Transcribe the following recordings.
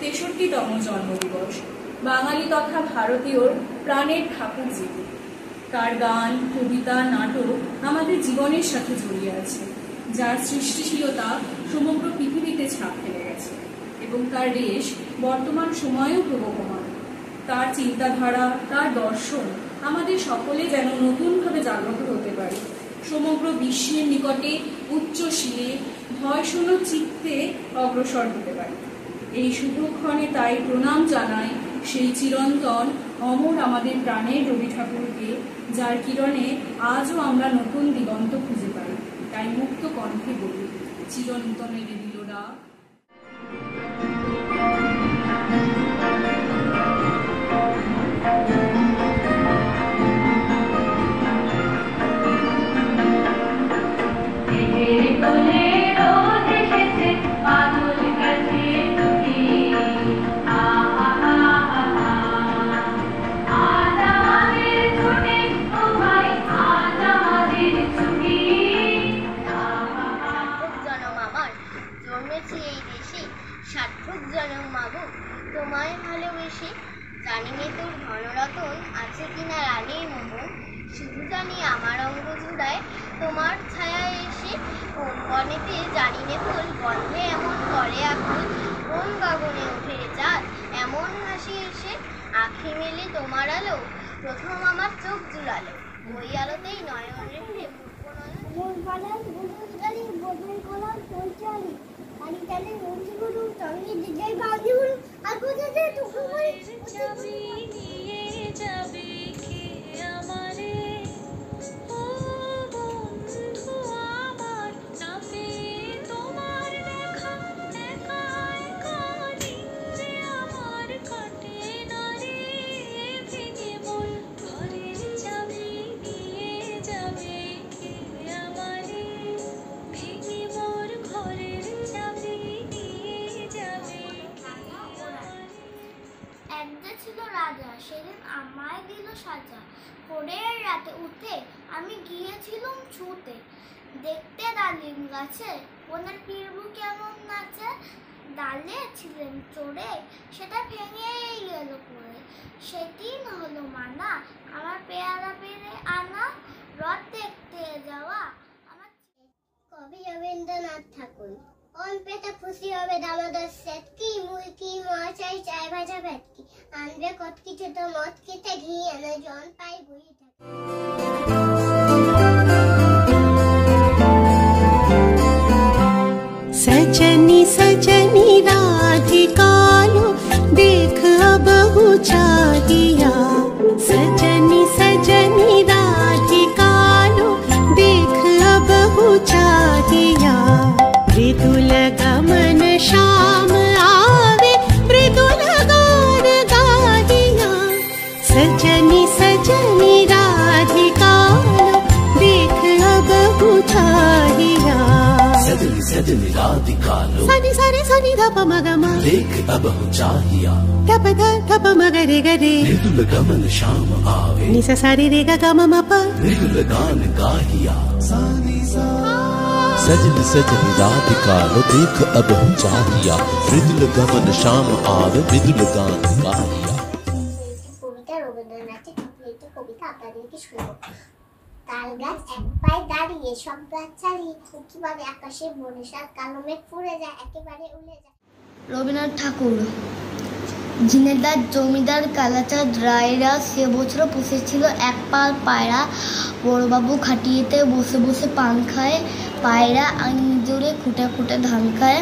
63তম জন্মদিবস। বাঙালি তথা ভারতীয়র প্রাণের ঠাকুর যিনি, তার গান, কবিতা, নাটক আমাদের জীবনের সাথে জড়িয়ে আছে, যার সৃষ্টিশীলতা সমগ্র পৃথিবীতে ছাপ ফেলে গেছে এবং তার রেশ বর্তমান সময়েও প্রবহমান। তার চিন্তাধারা, তার দর্শন আমাদের সকলে যেন নতুনভাবে জাগ্রত হতে পারে, সমগ্র বিশ্বের নিকটে উচ্চশিরে ভয়শূন্য চিত্তে অগ্রসর হতে পারে। এই শুভক্ষণে তাই প্রণাম জানাই সেই চিরন্তন অমর আমাদের প্রাণের রবি ঠাকুরকে, যার কিরণে আজও আমরা নতুন দিগন্ত খুঁজে পাই। তাই মুক্ত কণ্ঠে বলি, চিরন্তনের দিল ডাক। তোমায় ভালোবেসে জানি নে তোর ধনরতন আছে কিনা রানীর মতন, শুধু জানি আমার অঙ্গ জুড়ায় তোমার ছায়া এসে, কোন বনেতে জানি নে ফুল গন্ধে এমন করে আকুল, কোন গগনে উঠে চাঁদ এমন হাসি এসে, আঁখি মেলে তোমার আলো প্রথম আমার চোখ জুড়ালো, ওই আলোতেই নয়ন রেখে সেদিন আমায় দিল সাজা, ভোরের রাতে উঠে আমি গিয়েছিলাম ছুতে, দেখতে ডালিম গাছে ওনার পিরবু কেমন নাচে, ডালে ছিলেন চড়ে সেটা ভেঙেই গেল পড়ে, সেদিন হলো মানা আমার পেয়ারা পেরে আনা, রথ দেখতে যাওয়া আমার। কবি রবীন্দ্রনাথ ঠাকুর। অন পেটে খুশি হবে দামোদর সেটকি, মুরকি মশাই চায় ভাজা ভেটকি, আনবে কত কিছু তো মদ খেতে ঘি এনে জন পাই গুই থাকে। सजनी सजनी राधिका लो देख अब चाहिया, सजनी सजनी राधिका लो देख अब चाहिया, मृदुल गमन श्याम आवे मृदुल गान गाहिया, सजनी सजनी राधिका लो देख अब चाहिया, सजनी सजनी राधिका लो सनी सनी सनी धप मगमा देख अब चाहिया, धप धप मगरे गरे मृदुल गमन श्याम आवे निस सारी रे ग म प मृदुल गान गाहिया, सजनी सजनी राधिका लो देख अब चाहिया, मृदुल गमन श्याम आवे मृदुल गान गाहिया। কবিতা রবীন্দ্রনাথের একটি কবিতা আপনাদেরকে শোনাবো। তাল গাছ এক পায়ে দাঁড়িয়ে সব গাছ ছাড়িয়ে কিভাবে আকাশে বর্ষার কালো মেঘ ফুরে যায় একেবারে উড়ে যায়। রবীন্দ্রনাথ ঠাকুর। জিনেদার জমিদার কালাচাঁদ রায়রা সে বছর পুষেছিল এক পাল পায়রা, বড়বাবু খাটিয়েতে বসে বসে পান খায়, পায়রা আঞ্জুরে খুঁটে খুঁটে ধান খায়,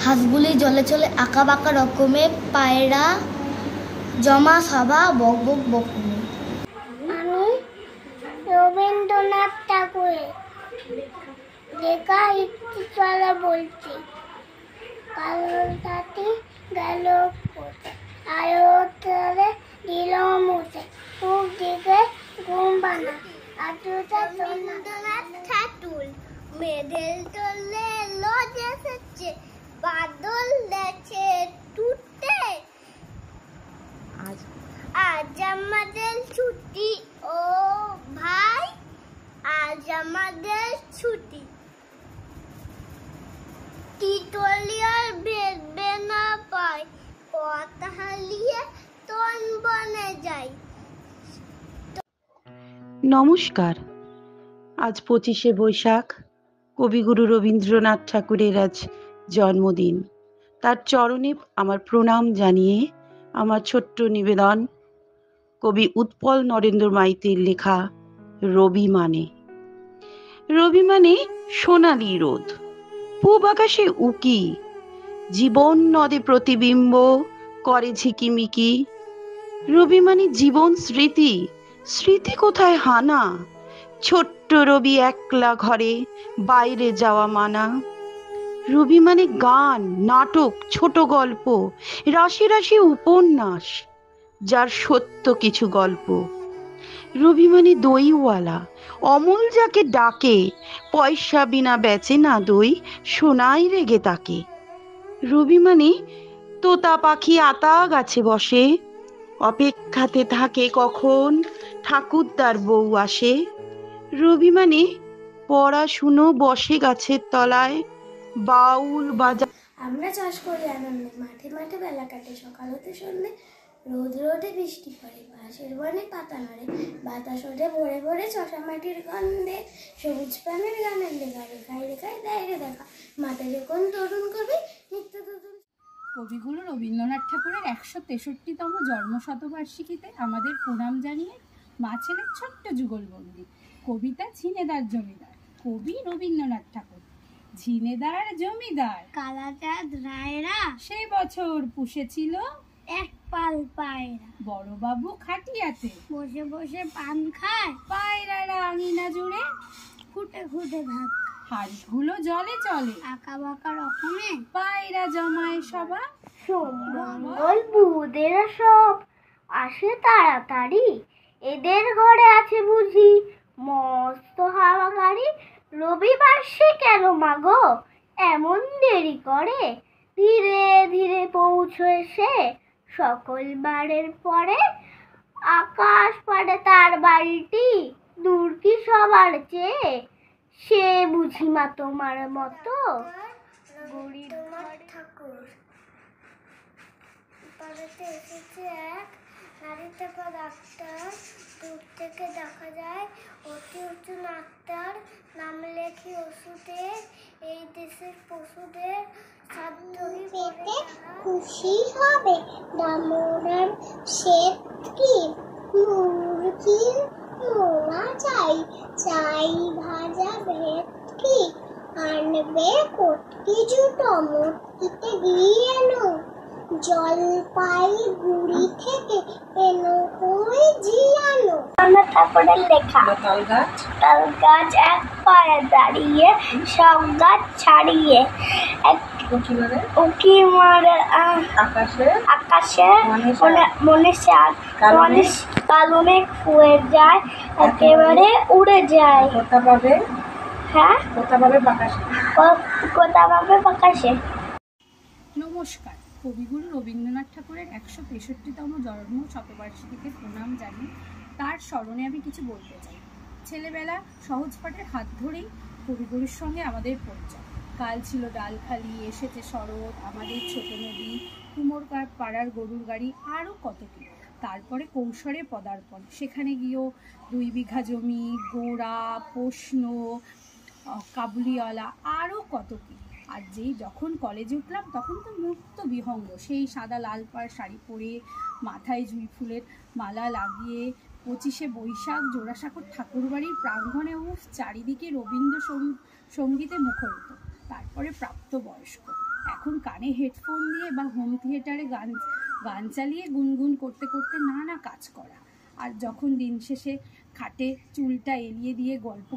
হাঁসগুলি জলে চলে আঁকা বাঁকা রকমে, পায়রা জমা সভা বক বক বকুমে। আমি রবীন্দ্রনাথ ঠাকুরের লেখা একটি চলা বলছি। কালো তাঁতি গেল কোথায়, আলো তলে দিল মুছে, মুখ দিকে ঘুম বানা রবীন্দ্রনাথ ঠাকুর। মেঘের তোলে লজ এসেছে, বাদল দেখে টুটে, আজ আমাদের ছুটি ও ভাই, আজ আমাদের ছুটি, টিটলি আর বেঁধবে না পায়, নমস্কার। আজ 25শে বৈশাখ, কবিগুরু রবীন্দ্রনাথ ঠাকুরের আজ জন্মদিন। তার চরণে আমার প্রণাম জানিয়ে আমার ছোট্ট নিবেদন কবি উৎপল নরেন্দ্র মাইতির লেখা রবি মানে। রবি মানে সোনালি রোদ, পূব আকাশে উকি, জীবন নদে প্রতিবিম্ব করে ঝিকিমিকি। রবি মানে জীবন স্মৃতি, স্মৃতি কোথায় হানা, ছোট্ট রবি একলা ঘরে, বাইরে যাওয়া মানা। রবি মানে গান, নাটক, ছোট গল্প, রাশি রাশি উপন্যাস, যার সত্য কিছু গল্প। রবি মানে দইওয়ালা, অমল যাকে ডাকে, পয়সা বিনা বেচে না দই, সোনাই রেগে তাকে। রবি মানে তোতা পাখি আতা গাছে বসে, অপেক্ষাতে থাকে কখন ঠাকুরদার বউ আসে। রবি মানে পড়াশুনো বসে গাছের তলায়, বাউল বাজা। আমরা চাষ করি আনন্দে, মাঠে মাঠে বেলা কাটে, সকাল হতে সন্ধ্যে রোদ রোদে বৃষ্টি পড়ে, বাঁশের বনে পাতা নড়ে, বাতাস ওঠে ভরে ভরে চষা মাটির গন্ধে, সবুজ প্রাণের গানের লেখা রেখায় রেখায় দেয় রে দেখা, মাথায় যখন তরুণ কবি নিত্য নতুন। কবিগুরু রবীন্দ্রনাথ ঠাকুরের 163তম জন্মশতবার্ষিকীতে আমাদের প্রণাম জানিয়ে মা ছেলের ছোট্ট যুগলবন্দি কবিতা ঝিনেদার জমিদার। কবি রবীন্দ্রনাথ ঠাকুর। ঝিনেদার জমিদার কালাচাঁদ রায়রা সে বছর পুষেছিল এক পাল পায়রা, বড়বাবু খাটিয়াতে বসে বসে পান খায়, পায়রারা আঙিনা জুড়ে ফুটে ফুটে ধাক, হাঁসগুলো জলে চলে, আঁকা বাঁকা রকমে পায়রা জমায় সবা। সোমঙ্গল বুধেরা সব আসে তাড়াতাড়ি, এদের ঘরে আছে বুঝি মস্ত হাওয়া গাড়ি। রবিবার সে কেন মাগো এমন দেরি করে, ধীরে ধীরে পৌঁছয় সে সকল বারের পরে। আকাশ পাড়ে তার বাড়িটি দূর কি সবার চেয়ে, সে বুঝি মা তোমার মতো গরিব ঠাকুর। বাড়িতে এসেছে এক নারীতে পা ডাক্তার, দূর থেকে দেখা যায় অতি উঁচু নাকটার, নাম লেখি ওষুধে এই দেশের পশুদের সাধ্যই পেতে খুশি হবে দামোদর শেঠ কি মুরগির মোয়া চাই, চাই ভাজা ভেদ কি আনবে কটকি জুটো মটকিতে গিয়ে এনো, জলপাই গুড়ি থেকে এনো কই জিয়ানো। তারপরের লেখা তাল গাছ এক পায়ে দাঁড়িয়ে, সব গাছ ছাড়িয়ে উকি মারে আকাশে মনে চাঁদ, কালো মেঘ ফুয়ে যায়, একেবারে উড়ে যায়। হ্যাঁ, কোথা পাবে বাতাসে। নমস্কার। কবিগুরু রবীন্দ্রনাথ ঠাকুরের 163তম জন্ম শতবার্ষিকীতে প্রণাম জানিয়ে তার স্মরণে আমি কিছু বলতে চাই। ছেলেবেলা সহজ পাঠের হাত ধরেই কবিগুরুর সঙ্গে আমাদের পরিচয়। কাল ছিল ডালখালি, এসেছে শরৎ, আমাদের ছোট নদী, কুমোর পাড়ার গরুর গাড়ি, আরও কত কি। তারপরে কৌশলে পদার্পণ, সেখানে গিয়েও 2 বিঘা জমি, গোড়া, প্রশ্ন, কাবুলিওয়ালা, আরও কত কি। আর যেই যখন কলেজে উঠলাম তখন তো মুক্ত বিহঙ্গ, সেই সাদা লাল পাড় শাড়ি পরে, মাথায় জুঁই ফুলের মালা লাগিয়ে 25শে বৈশাখ জোড়াসাঁকোর ঠাকুরবাড়ির প্রাঙ্গণে চারিদিকে রবীন্দ্র সঙ্গীতে মুখরিত। তারপরে প্রাপ্তবয়স্ক, এখন কানে হেডফোন দিয়ে বা হোম থিয়েটারে গান চালিয়ে গুনগুন করতে করতে নানা কাজ করা। আর যখন দিন শেষে খাটে চুলটা এলিয়ে দিয়ে গল্প